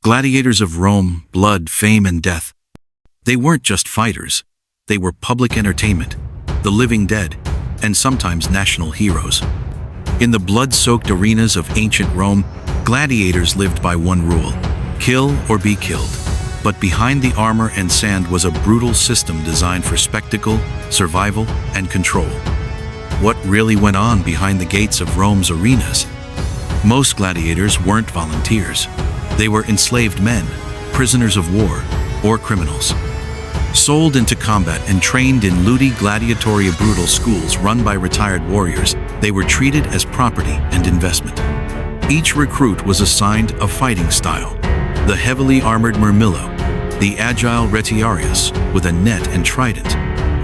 Gladiators of Rome, blood, fame, and death. They weren't just fighters. They were public entertainment, the living dead, and sometimes national heroes. In the blood-soaked arenas of ancient Rome, gladiators lived by one rule: kill or be killed. But behind the armor and sand was a brutal system designed for spectacle, survival, and control. What really went on behind the gates of Rome's arenas? Most gladiators weren't volunteers. They were enslaved men, prisoners of war, or criminals. Sold into combat and trained in ludi gladiatoria brutal schools run by retired warriors, they were treated as property and investment. Each recruit was assigned a fighting style: the heavily armored murmillo, the agile retiarius with a net and trident,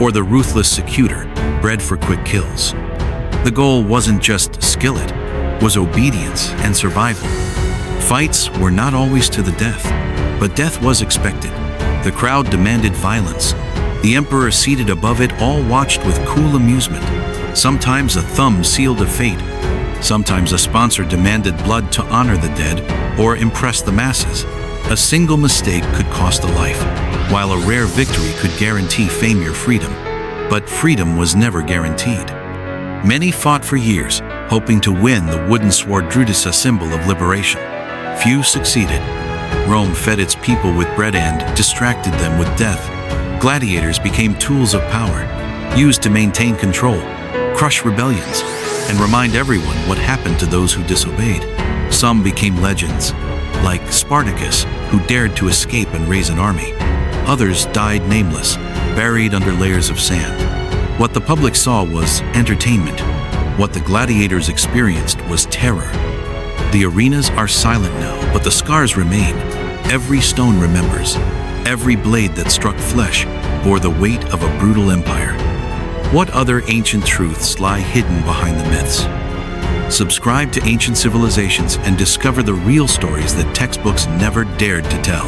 or the ruthless secutor, bred for quick kills. The goal wasn't just skill, it was obedience and survival. Fights were not always to the death, but death was expected. The crowd demanded violence. The emperor seated above it all watched with cool amusement. Sometimes a thumb sealed a fate. Sometimes a sponsor demanded blood to honor the dead or impress the masses. A single mistake could cost a life, while a rare victory could guarantee fame or freedom. But freedom was never guaranteed. Many fought for years, hoping to win the wooden sword Druidus, a symbol of liberation. Few succeeded. Rome fed its people with bread and distracted them with death. Gladiators became tools of power, used to maintain control, crush rebellions, and remind everyone what happened to those who disobeyed. Some became legends, like Spartacus, who dared to escape and raise an army. Others died nameless, buried under layers of sand. What the public saw was entertainment. What the gladiators experienced was terror. The arenas are silent now, but the scars remain. Every stone remembers. Every blade that struck flesh bore the weight of a brutal empire. What other ancient truths lie hidden behind the myths? Subscribe to Ancient Civilizations and discover the real stories that textbooks never dared to tell.